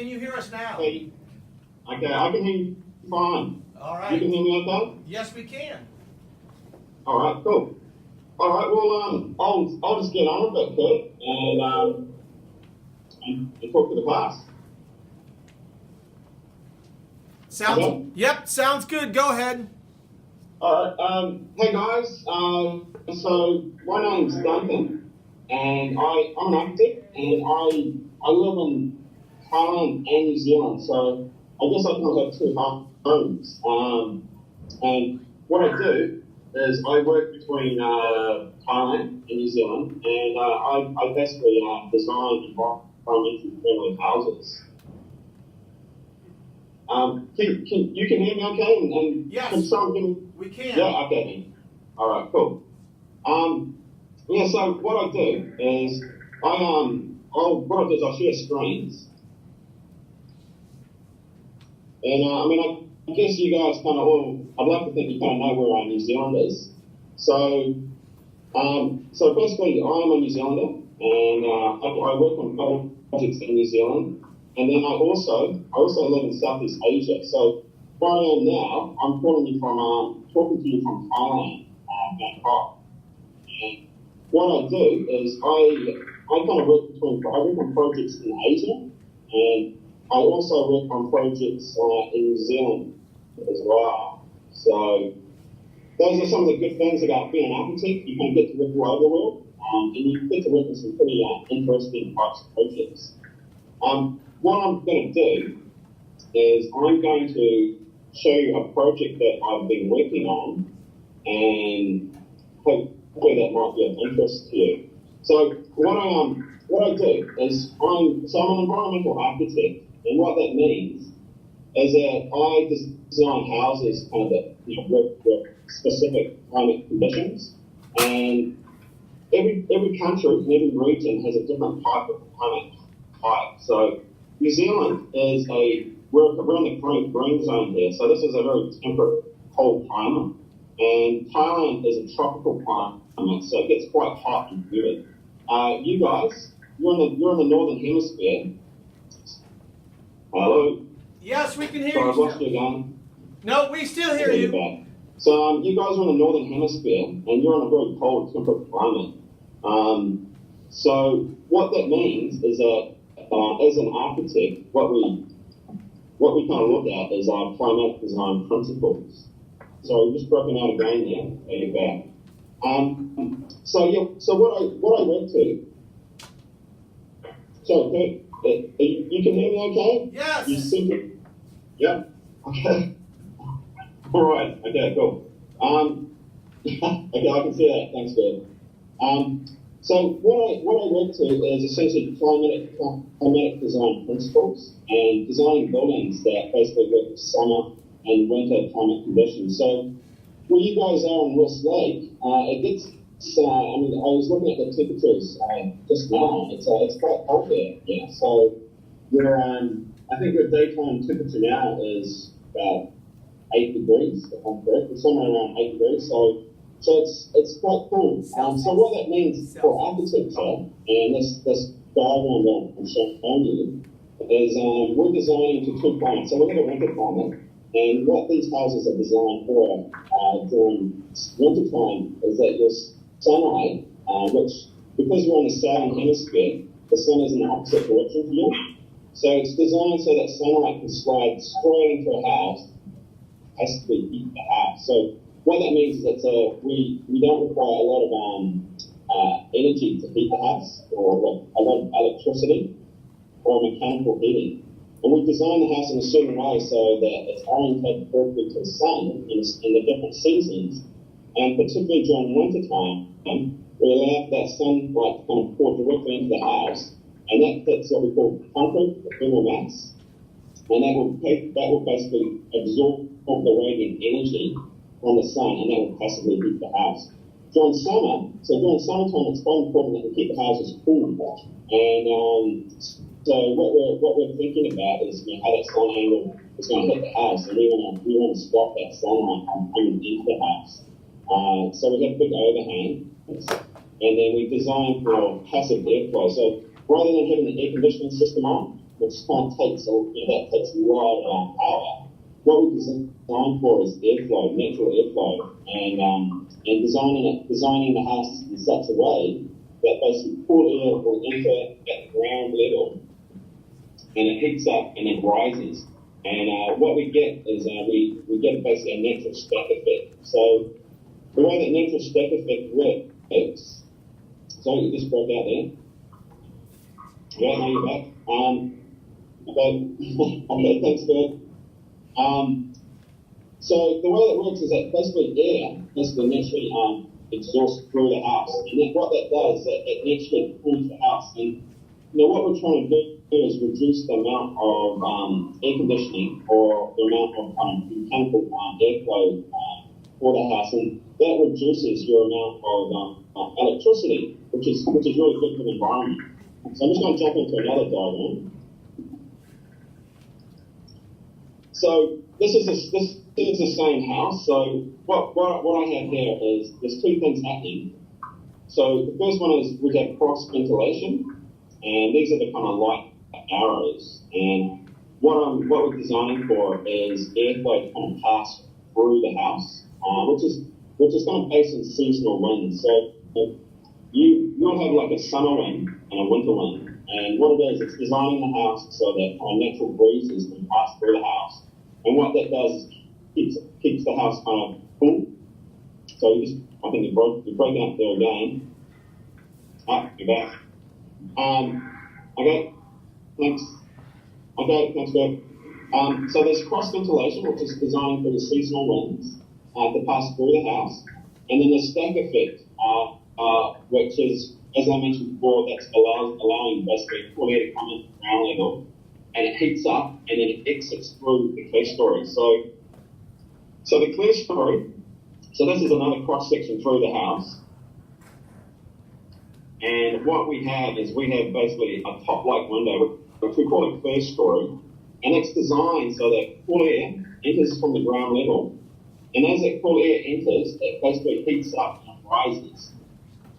Can you hear us now? Okay, I can hear you fine. All right. You can hear me okay? Yes, we can. All right, cool. All right, well, I'll just get on with it, Kurt, and talk to the class. Sounds. Okay. Yep, sounds good. Go ahead. All right, hey guys. So my name's Duncan, and I'm an architect, and I live in Thailand and New Zealand. So I guess I kind of have two homes. And what I do is I work between Thailand and New Zealand, and I basically design environmentally friendly houses. You can hear me okay? And Yes. Can someone give me? We can. Yeah, okay then. All right, cool. Yeah, so what I do is I share screens. And I guess you guys kind of all, I'd like to think you kind of know where New Zealand is. So basically I'm a New Zealander, and I work on projects in New Zealand. And then I also live in Southeast Asia. So where I am now, I'm talking to you from Thailand, Bangkok. And what I do is I kind of work on projects in Asia, and I also work on projects in New Zealand as well. So those are some of the good things about being an architect. You can get to work all over the world, and you get to work on some pretty interesting types of projects. What I'm going to do is I'm going to show you a project that I've been working on, and hopefully that might be of interest to you. So what I do is I'm an environmental architect, and what that means is that I design houses kind of that work with specific climate conditions, and every country and every region has a different type of climate type. So New Zealand is we're in the green zone here, so this is a very temperate, cold climate. And Thailand is a tropical climate, so it gets quite hot and humid. You guys, you're in the northern hemisphere. Hello? Yes, we can hear Sorry, you. I've lost you again. No, we still hear you. Back. So you guys are in the northern hemisphere, and you're in a very cold, temperate climate. So what that means is that as an architect, what we kind of look at is our climate design principles. So I've just broken out again there. There you're back. So what I went to. So you can hear me okay? Yes. You seem to. Yeah. Okay. All right. Okay. Cool. Okay, I can see that. Thanks, Dave. So what I went to is essentially climatic design principles and designing buildings that basically work with summer and winter climate conditions. So where you guys are in Westlake, it gets. I was looking at the temperatures just now. It's quite cold there. Yeah. So I think your daytime temperature now is about 8 degrees, if I'm correct, or somewhere around 8 degrees. So it's quite cool. So what that means for architecture, and this diagram that I'm showing you, is we're designing to two climates. So we have a winter climate, and what these houses are designed for during winter time is that your sunlight, which because we're in the southern hemisphere, the sun is in the opposite direction from you. So it's designed so that sunlight can slide straight into a house, has to heat the house. So what that means is that we don't require a lot of energy to heat the house, or a lot of electricity or mechanical heating. And we design the house in a certain way so that it's oriented perfectly to the sun in the different seasons, and particularly during winter time, we allow that sunlight to kind of pour directly into the house, and that fits what we call concrete, the thermal mass, and that will basically absorb the radiant energy from the sun, and that will passively heat the house. During summertime, it's quite important that we keep the houses cool. And so what we're thinking about is how that sun angle is going to hit the house, and we want to stop that sunlight from coming into the house. So we have a big overhang, and then we design for passive airflow. So rather than having the air conditioning system on, which kind of takes a lot of power. What we designed for is airflow, natural airflow, and designing the house in such a way that basically cool air will enter at ground level, and it heats up and it rises. And what we get is we get basically a natural stack effect. So the way that natural stack effect works, sorry, you just broke out there. Yeah, now you're back. Okay, thanks, Bert. So the way that works is that basically air has to naturally exhaust through the house, and then what that does is that it naturally cools the house. And what we're trying to do is reduce the amount of air conditioning or the amount of mechanical airflow for the house, and that reduces your amount of electricity, which is really good for the environment. So I'm just going to jump into another diagram. So this is the same house. So what I have here is there's two things happening. So the first one is we have cross ventilation, and these are the kind of light arrows. And what we're designing for is airflow to kind of pass through the house, which is kind of based on seasonal winds. So you'll have like a summer wind and a winter wind. And what it is, it's designing the house so that natural breezes can pass through the house. And what that does is keeps the house kind of cool. So I think you're breaking up there again. You're back. Okay, thanks. Okay, thanks, Greg. So there's cross ventilation, which is designed for the seasonal winds to pass through the house. And then the stack effect, which is, as I mentioned before, that's allowing basically cool air to come in at ground level, and it heats up and then it exits through the clear story. So the clear story, so this is another cross section through the house. And what we have is we have basically a top-like window, which we call a clear story, and it's designed so that cool air enters from the ground level. And as that cool air enters, it basically heats up and rises.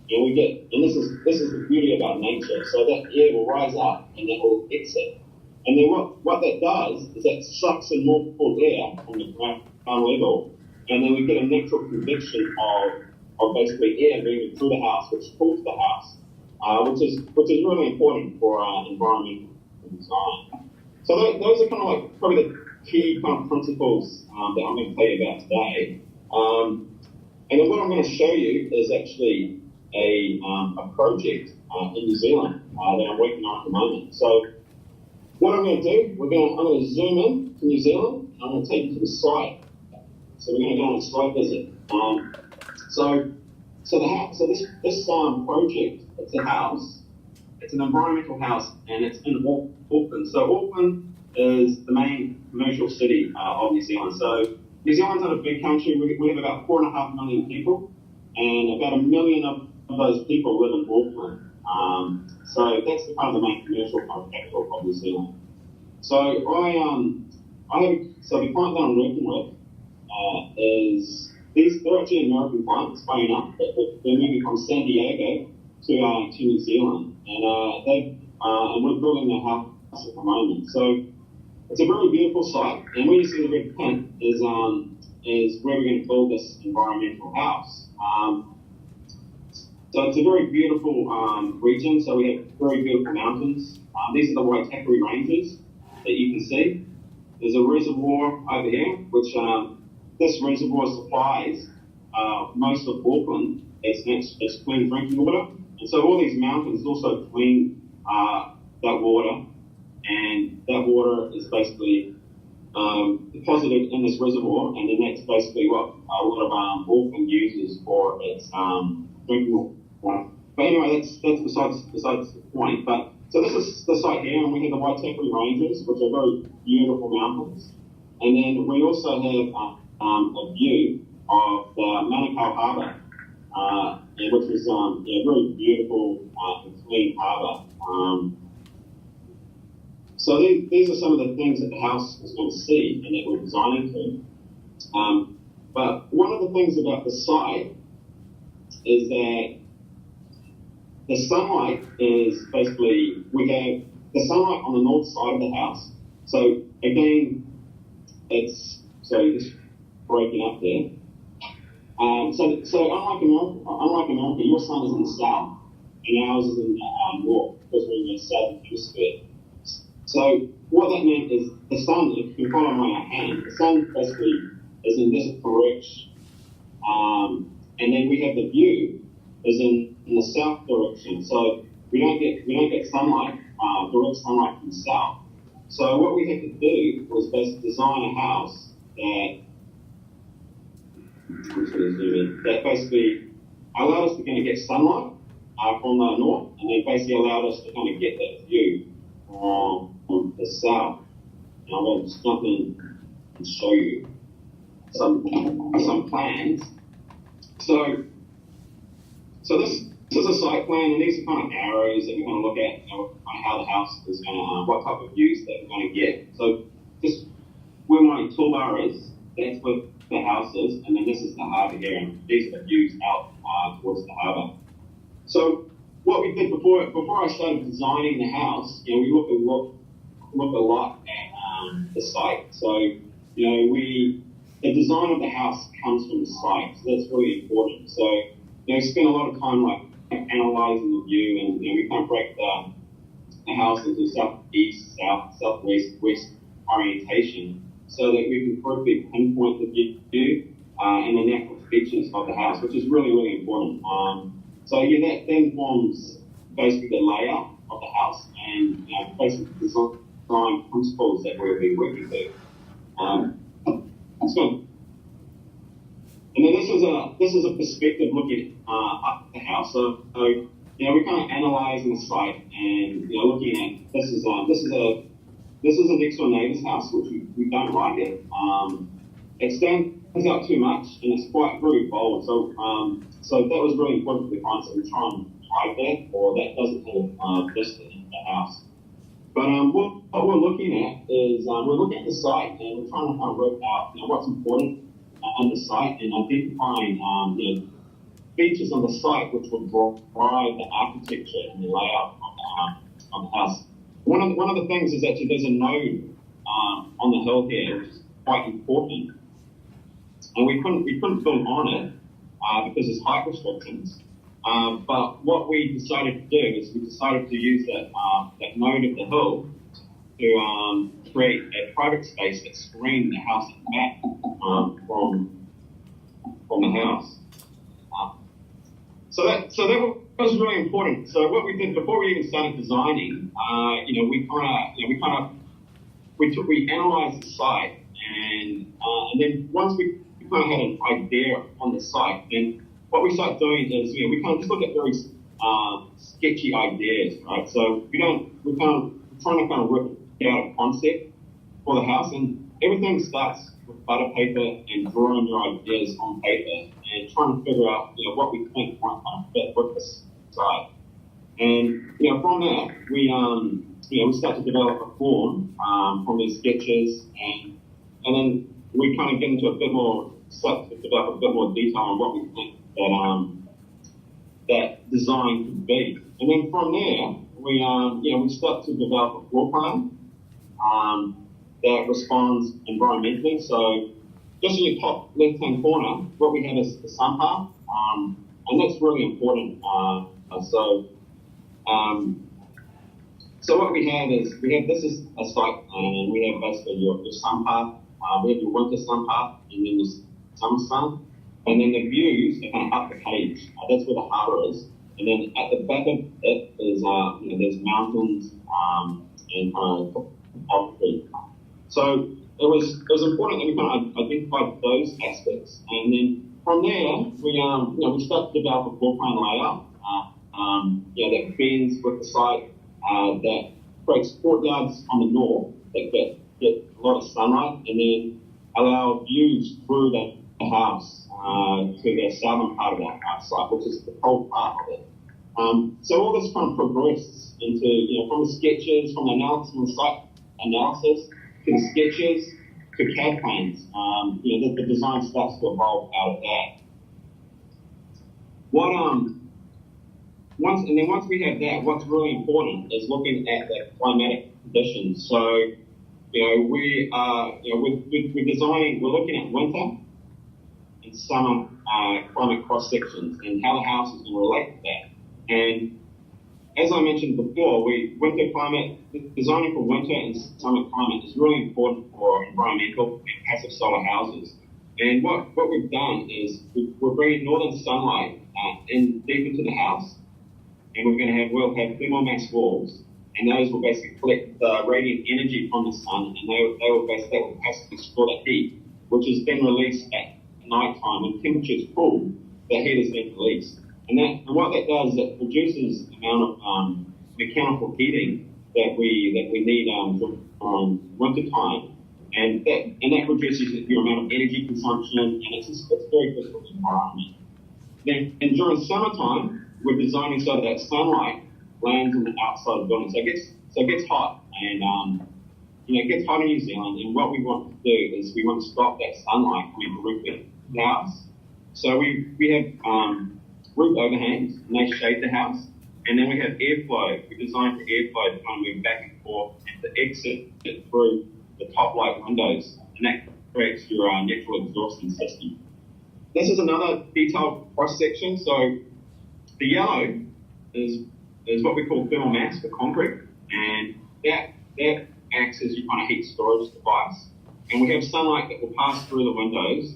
And we get, and this is the beauty about nature. So that air will rise up and it will exit. And then what that does is that sucks in more cool air from the ground level, and then we get a natural convection of basically air moving through the house, which cools the house, which is really important for environmental design. So those are kind of like probably the key kind of principles that I'm going to tell you about today. And then what I'm going to show you is actually a project in New Zealand that I'm working on at the moment. So what I'm going to do, I'm going to zoom in to New Zealand, and I'm going to take you to the site. So we're going to go on a site visit. So this project, it's a house. It's an environmental house, and it's in Auckland. So Auckland is the main commercial city of New Zealand. So New Zealand's not a big country. We have about 4.5 million people, and about 1 million of those people live in Auckland. So that's the kind of the main commercial kind of capital of New Zealand. So the client that I'm working with they're actually American clients, funny enough, but they're moving from San Diego to New Zealand, and we're building their house at the moment. So it's a very beautiful site, and where you see the red pin is where we're going to build this environmental house. So it's a very beautiful region. So we have very beautiful mountains. These are the Waitakere Ranges that you can see. There's a reservoir over here, which this reservoir supplies most of Auckland as clean drinking water. And so all these mountains also clean that water, and that water is basically deposited in this reservoir, and then that's basically what a lot of Auckland uses for its drinking water. But anyway, that's besides the point. But so this is the site here, and we have the Waitakere Ranges, which are very beautiful mountains. And then we also have a view of the Manukau Harbour, which is a very beautiful and clean harbour. So these are some of the things that the house is going to see and that we're designing to. But one of the things about the site is that the sunlight is basically, we have the sunlight on the north side of the house. So again, just breaking up there. So unlike America, your sun is in the south, and ours is in the north, because we're in the southern hemisphere. So what that meant is the sun, if you follow my hand, the sun basically is in this direction, and then we have the view is in the south direction. So we don't get sunlight, direct sunlight from the south. So what we had to do was basically design a house that basically allowed us to kind of get sunlight from the north, and then basically allowed us to kind of get that view from the south. And I'm going to just jump in and show you some plans. So this is a site plan, and these are kind of arrows that we're going to look at, kind of how the house is going to, what type of views that we're going to get. So this, where my toolbar is, that's where the house is, and then this is the harbour here, and these are the views out towards the harbour. So what we did before I started designing the house, we look a lot at the site. So the design of the house comes from the site, so that's really important. So spend a lot of time analysing the view, and we kind of break the house into southeast, south, southwest, west orientation, so that we can correctly pinpoint the view and the natural features of the house, which is really, really important. That then forms basically the layout of the house and basically design principles that we'll be working with. And then this is a perspective looking up the house. So we're kind of analysing the site and looking at this is a next door neighbour's house, which we don't like it. It stands out too much and it's quite very bold. So that was really important for the client. So we try and hide that, or that doesn't have vista in the house. But what we're looking at is we're looking at the site and we're trying to kind of work out what's important on the site and identifying features on the site which will drive the architecture and the layout of the house. One of the things is actually there's a node on the hill here which is quite important, and we couldn't build on it because there's height restrictions. But what we decided to do is we decided to use that node of the hill to create a private space that screened the house at the back from the house. So that was really important. So what we did before we even started designing, we analysed the site, and then once we kind of had an idea on the site, then what we start doing is we kind of just look at very sketchy ideas, right? So we're trying to kind of work out a concept for the house, and everything starts with butter paper and drawing your ideas on paper and trying to figure out what we think might kind of fit with this site. And from there we start to develop a form from these sketches, and then we kind of get into start to develop a bit more detail on what we think that design could be. And then from there we start to develop a floor plan that responds environmentally. So just in your top left-hand corner, what we have is the sun path, and that's really important. So what we have is this is a site plan, and we have basically your sun path. We have your winter sun path, and then your summer sun, and then the views are kind of up the page. That's where the harbour is, and then at the back of it is there's mountains and kind of topography. So it was important that we kind of identified those aspects, and then from there we start to develop a floor plan layout that bends with the site, that creates courtyards on the north that get a lot of sunlight, and then allow views through the house to the southern part of the site, which is the cold part of it. So all this kind of progressed into from the sketches, from the analysis, from the site analysis to the sketches to CAD plans. The design starts to evolve out of that. once we have that, what's really important is looking at the climatic conditions. So, we're looking at winter and summer climate cross sections and how the house is going to relate to that. And as I mentioned before, designing for winter and summer climate is really important for environmental and passive solar houses. And what we've done is we're bringing northern sunlight in deep into the house, and we'll have thermal mass walls, and those will basically collect the radiant energy from the sun, and they will passively store the heat, which is then released at night time. When temperatures cool, the heat is then released. And what that does is it reduces the amount of mechanical heating that we need during winter time, and that reduces your amount of energy consumption, and it's very good for the environment. And during summertime, we're designing so that sunlight lands on the outside of the building, so it gets hot, and it gets hot in New Zealand. And what we want to do is we want to stop that sunlight coming directly to the house. So we have roof overhangs, and they shade the house. And then we have airflow. We design for airflow to kind of move back and forth and to exit through the top light windows, and that creates your natural exhausting system. This is another detailed cross section. So the yellow is what we call thermal mass for concrete, and that acts as your kind of heat storage device. And we have sunlight that will pass through the windows,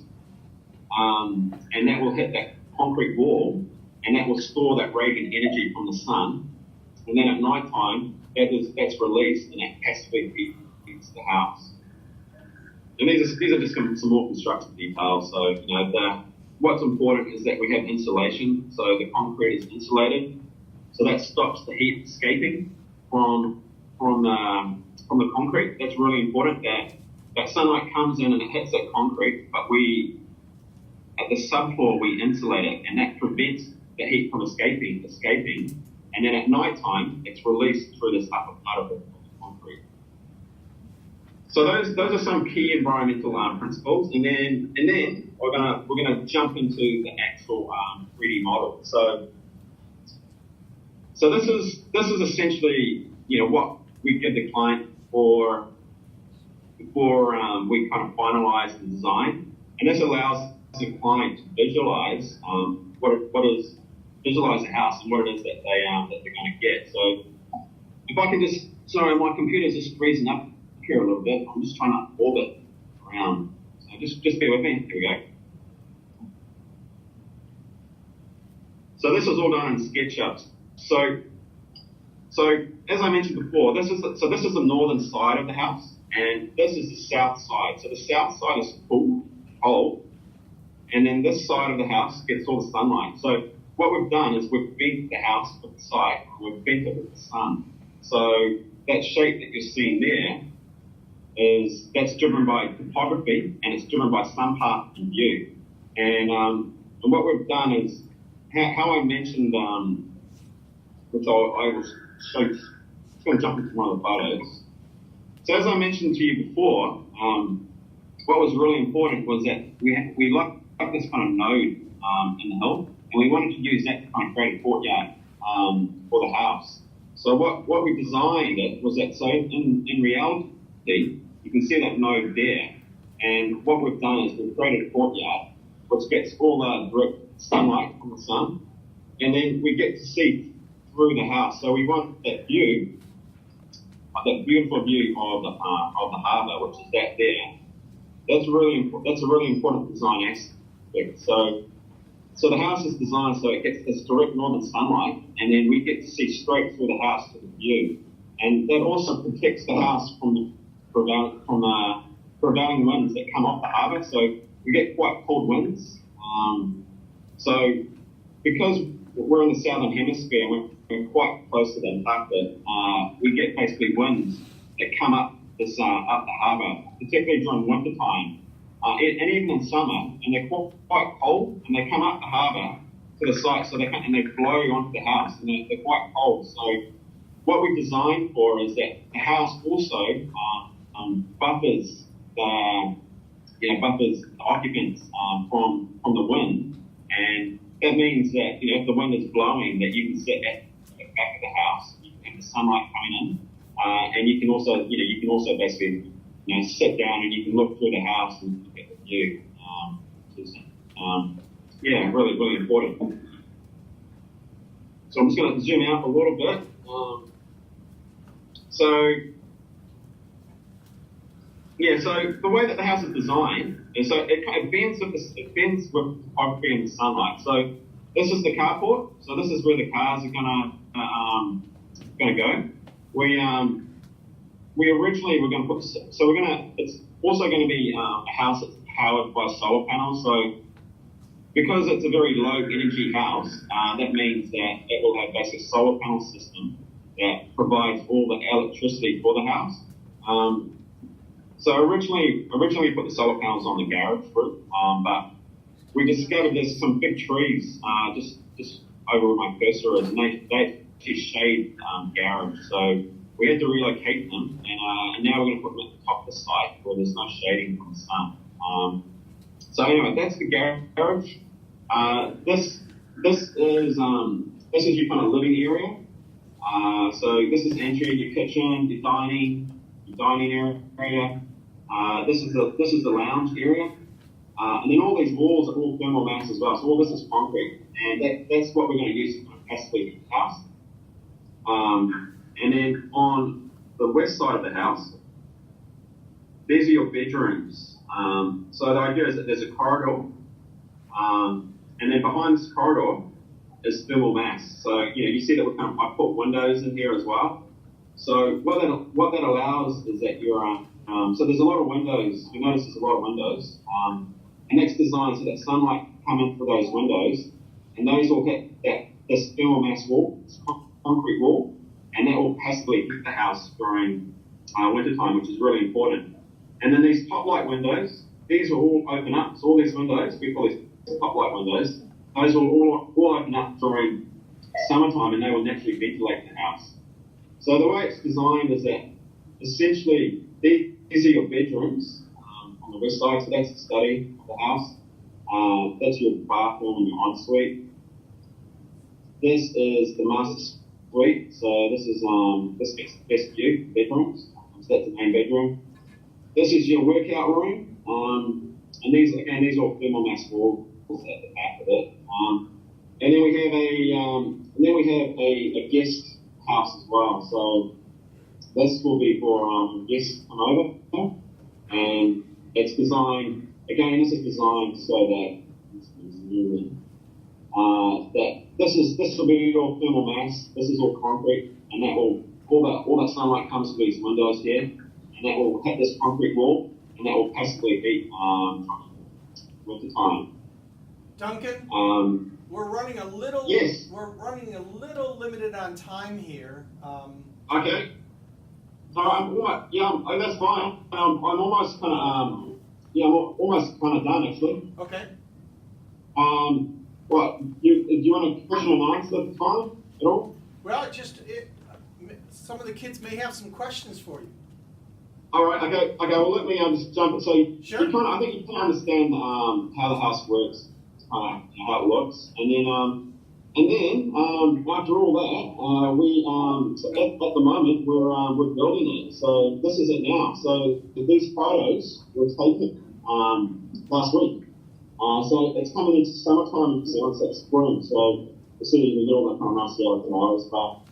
and that will hit that concrete wall, and that will store that radiant energy from the sun. And then at night time, that's released, and that passively heats the house. And these are just some more construction details. So what's important is that we have insulation. So the concrete is insulated, so that stops the heat escaping from the concrete. That's really important. That sunlight comes in and it hits that concrete, but at the subfloor we insulate it, and that prevents the heat from escaping. And then at night time, it's released through this upper part of the concrete. So those are some key environmental principles, and then we're gonna jump into the actual 3D model. So this is essentially what we give the client before we kind of finalize the design, and this allows the client to visualize visualize the house and what it is that they're going to get. So if I can sorry, my computer's just freezing up here a little bit. I'm just trying to orbit around. So just bear with me. Here we go. So this is all done in SketchUp. So as I mentioned before, this is the northern side of the house, and this is the south side. So the south side is cold, and then this side of the house gets all the sunlight. So what we've done is we've bent the house with the side, we've bent it with the sun. So that shape that you're seeing there that's driven by topography, and it's driven by sun path and view. And what we've done is how I mentioned, which I will show you. I'm going to jump into one of the photos. So as I mentioned to you before, what was really important was that we like this kind of node in the hill, and we wanted to use that to kind of create a courtyard for the house. So what we designed it was that, so in reality, you can see that node there, and what we've done is we've created a courtyard which gets all the direct sunlight from the sun, and then we get to see through the house. So we want that view, that beautiful view of the harbour, which is that there. That's a really important design aspect. So the house is designed so it gets this direct northern sunlight, and then we get to see straight through the house to the view. And that also protects the house from the prevailing winds that come off the harbour. So we get quite cold winds. So because we're in the southern hemisphere, we're quite close to the Antarctic, we get basically winds that come up up the harbour, particularly during winter time. And even in summer, and they're quite cold, and they come up the harbour to the site, so they blow onto the house, and they're quite cold. So what we designed for is that the house also buffers the occupants from the wind, and that means that, you know, if the wind is blowing, that you can sit at the back of the house, you can have the sunlight coming in, and you can also basically, you know, sit down and you can look through the house and look at the view. Yeah, really, really important. So I'm just going to zoom out a little bit. So the way that the house is designed is so it bends with topography and the sunlight. So this is the carport. So this is where the cars are gonna go. We originally were going to put, it's also going to be a house that's powered by solar panels. So because it's a very low energy house, that means that it will have basically a solar panel system that provides all the electricity for the house. So originally we put the solar panels on the garage roof, but we discovered there's some big trees just over where my cursor is, and they actually shade garage. So we had to relocate them, and now we're going to put them at the top of the site where there's no shading from the sun. So anyway, that's the garage. This is your kind of living area. So this is entry, your kitchen, your dining area. This is the lounge area. And then all these walls are all thermal mass as well. So all this is concrete, and that's what we're going to use to kind of passively heat the house. And then on the west side of the house, these are your bedrooms. So the idea is that there's a corridor, and then behind this corridor is thermal mass. So you see that I put windows in here as well. So what that allows is that so there's a lot of windows. You notice there's a lot of windows, and that's designed so that sunlight come in through those windows, and those will hit this thermal mass wall, this concrete wall, and that will passively heat the house during winter time, which is really important. And then these top light windows, these will all open up. So all these windows, we call these top light windows, those will all open up during summertime, and they will naturally ventilate the house. So the way it's designed is that essentially these are your bedrooms on the west side. So that's the study of the house. That's your bathroom and your ensuite. This is the master suite. So this is this gets the best view bedrooms. So that's the main bedroom. This is your workout room. And these are all thermal mass walls at the back of it. And then we have a guest house as well. So this will be for guests to come over, and it's designed again. This is designed so that this will be all thermal mass. This is all concrete, and that will all that sunlight comes through these windows here, and that will hit this concrete wall, and that will passively heat winter time. Duncan, we're running a little. Yes. We're running a little limited on time here. Okay. So that's fine. I'm almost kind of I'm almost kind of done actually. Okay. What do you want a question and answer time at all? Well, some of the kids may have some questions for you. All right. Okay. Well, let me just jump. So sure. I think you can understand how the house works, how it looks, and then after all that, so at the moment we're building it. So this is it now. So these photos were taken last week. So it's coming into summertime and sunset spring. So we're sitting in the middle of that kind of nice yellow tomatoes. But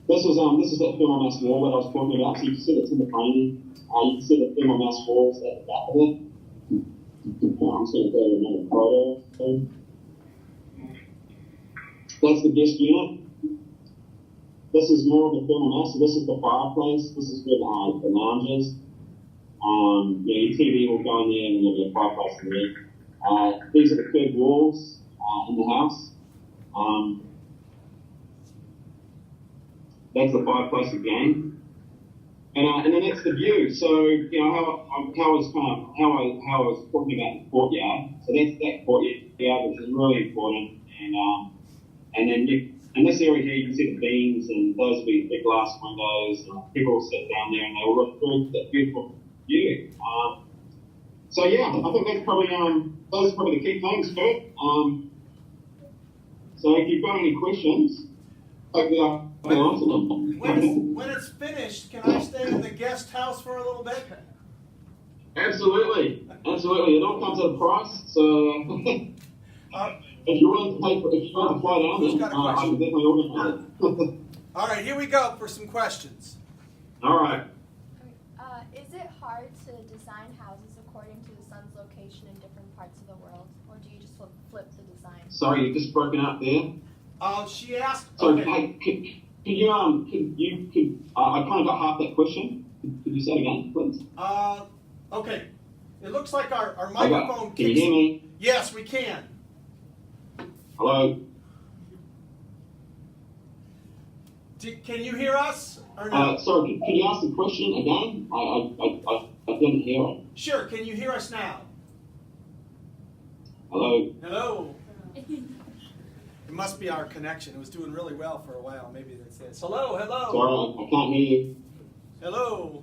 this is that thermal mass wall that I was talking about. So you can see it's in the painting. You can see the thermal mass walls at the back of it. I'm just going to go to another photo. That's the guest unit. This is more of the thermal mass. So this is the fireplace. This is where the lounge is. Your TV will go in there, and there'll be a fireplace in there. These are the curved walls in the house. That's the fireplace again. And then that's the view. So how I was talking about the courtyard. So that's that courtyard, which is really important. And then in this area here, you can see the beams, and those will be the glass windows, and people will sit down there and they will look through that beautiful view. So yeah, I think that's probably those are probably the key things, Kurt. So if you've got any questions, hopefully I can answer them. When it's finished, can I stay in the guest house for a little bit? Absolutely. It all comes at a price. So if you're willing to pay for, if you want to fly down Who's there, got a I question? can definitely organise it. All right, here we go for some questions. All right. Is it hard to design houses according to the sun's location in different parts of the world, or do you just flip the design? Sorry, you just broken up there. She asked. So, Okay. hey, I kind of got half that question. Could you say it again, please? Okay. It looks like our Okay. microphone Can you kicks. hear me? Yes, we can. Hello? Can you hear us or no? Sorry, can you ask the question again? I didn't hear it. Sure. Can you hear us now? Hello? Hello. It must be our connection. It was doing really well for a while. Maybe that's it. Hello. Hello. Sorry, I can't hear you. Hello.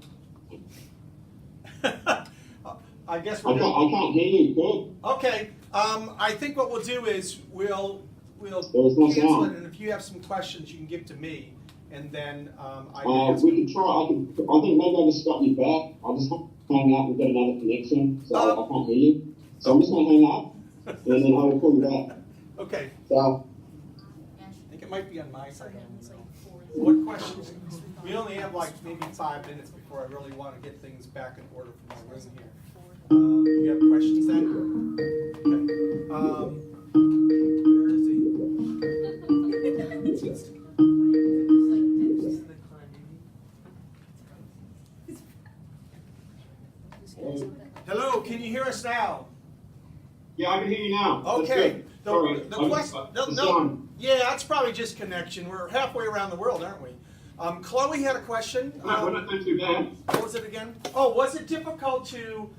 I guess I we're going. can't hear you. Good. Okay. I think what we'll do is we'll There's no cancel it, sound. and if you have some questions, you can give to me, and then I can ask. We can try. I think maybe I'll just got you back. I'll just hang up and get another connection, so I can't hear you. So I'm just going to hang up, and then I will call you back. Okay. So, I think it might be on my side. What questions? We only have like maybe 5 minutes before I really want to get things back in order for my room here. Do you have questions then? Okay. Where is he? Hello, can you hear us now? yeah, I can hear you now. That's Okay. good. Sorry. Yeah, that's probably just connection. We're halfway around the world, aren't we? Chloe had a question. No, we're not doing too bad. What was it again? Oh, was it difficult to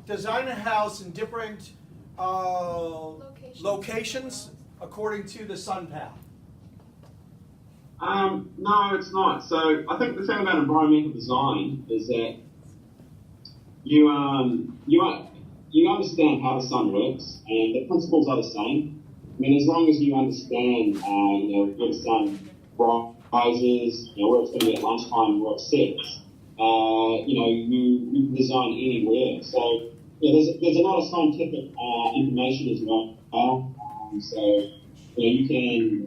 design a house in different locations according to the sun path? No, it's not. So I think the thing about environmental design is that you understand how the sun works, and the principles are the same. I mean, as long as you understand, where the sun rises, where it's going to be at lunchtime, where it sets, you can design anywhere. So there's a lot of scientific information as well. So you can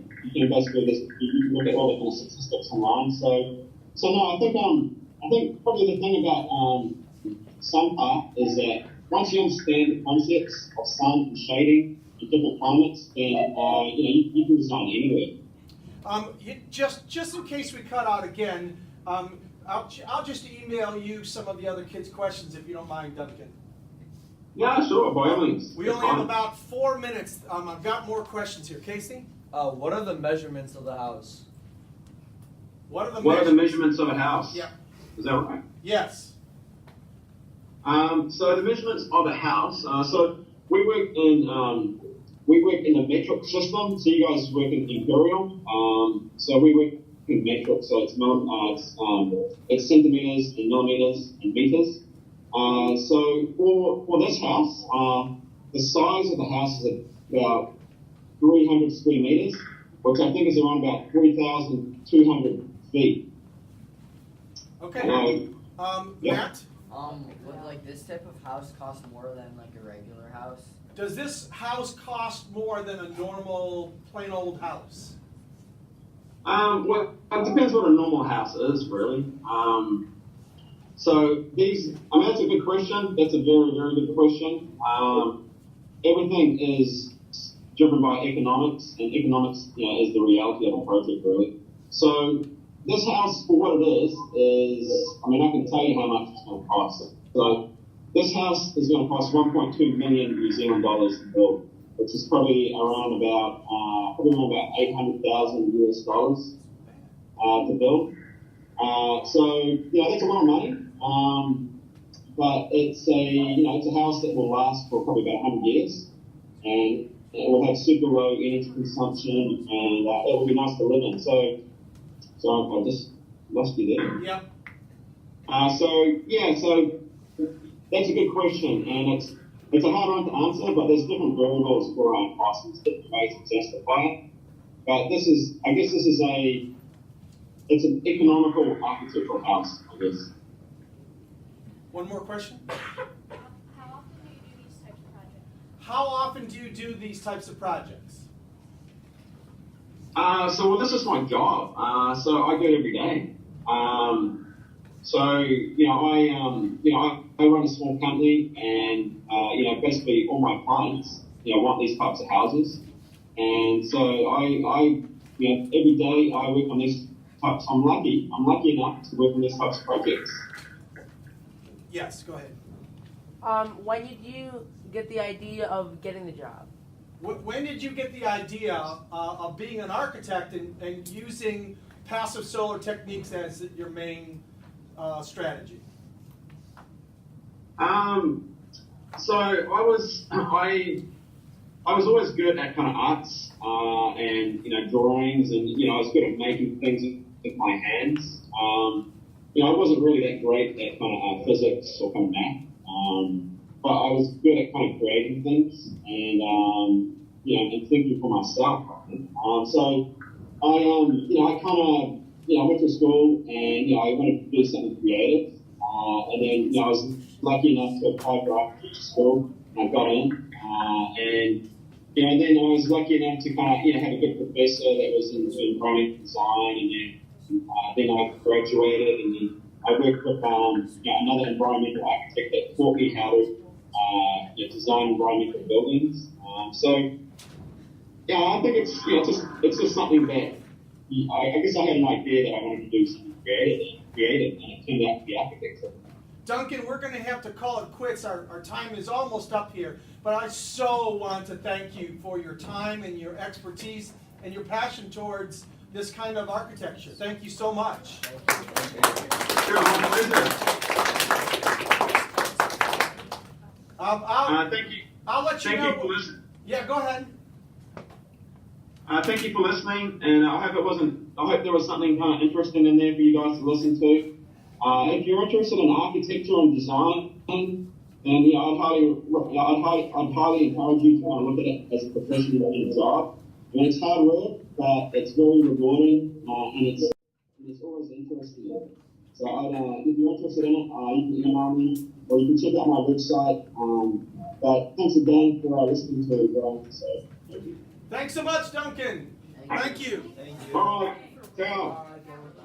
basically you can look at all the different statistics online. So no, I think probably the thing about sun path is that once you understand the concepts of sun and shading in different climates, then you can design anywhere. Just in case we cut out again, I'll just email you some of the other kids' questions if you don't mind, Duncan. Yeah, sure, by all means. We only have about 4 minutes. I've got more questions here. Casey? What are the measurements of the house? What are the measurements of a house? Yeah. Is that right? Yes. So the measurements of a house. So we work in a metric system. So you guys work in imperial. So we work in metric. So it's centimeters and millimeters and meters. So for this house, the size of the house is about 300 square meters, which I think is around about 3,200 feet. Okay. Yep. Matt? Would this type of house cost more than a regular house? Does this house cost more than a normal, plain old house? Well, it depends what a normal house is, really. So that's a good question. That's a very, very good question. Everything is driven by economics, and economics, is the reality of a project, really. So this house, for what it is, I can tell you how much it's going to cost. So this house is going to cost 1.2 million New Zealand dollars to build, which is probably around about 800,000 US dollars to build. So that's a lot of money. But it's a house that will last for probably about 100 years, and it will have super low energy consumption, and it will be nice to live in. So I just lost you there. Yep. So that's a good question, and it's a hard one to answer, but there's different variables for prices, different ways to justify it. But I guess this is it's an economical architectural house, I guess. One more question? How often do you do these types of projects? How often do you do these types of projects? Well, this is my job. So I do it every day. I run a small company, and basically all my clients, want these types of houses, and so I every day I work on these types. I'm lucky enough to work on these types of projects. Yes, go ahead. When did you get the idea of getting the job? When did you get the idea of being an architect and using passive solar techniques as your main strategy? So I was always good at kind of arts and drawings, and I was good at making things with my hands. I wasn't really that great at kind of physics or kind of math, but I was good at kind of creating things and and thinking for myself. So I kind of I went to school, and I wanted to do something creative, and then I was lucky enough to apply for architecture school, and I got in, and then I was lucky enough to kind of have a good professor that was into environmental design, and then I graduated, and then I worked with another environmental architect that taught me how to design environmental buildings. I think it's just something that I guess I had an idea that I wanted to do something creative, and it turned out to be architecture. Duncan, we're going to have to call it quits. Our time is almost up here, but I so want to thank you for your time and your expertise and your passion towards this kind of architecture. Thank you so much. Sure, my pleasure. Thank you. I'll let you Thank know. you for listening. Yeah, go ahead. Thank you for listening, and I hope there was something kind of interesting in there for you guys to listen to. If you're interested in architecture and design, then I'd highly encourage you to look at it as a profession and a job. I mean, it's hard work, but it's very rewarding, and it's always interesting. So if you're interested in it, you can email me, or you can check out my website. But thanks again for listening to what I have to say. Thank you. Thanks so much, Duncan. Thank you. All right. Ciao. Okay.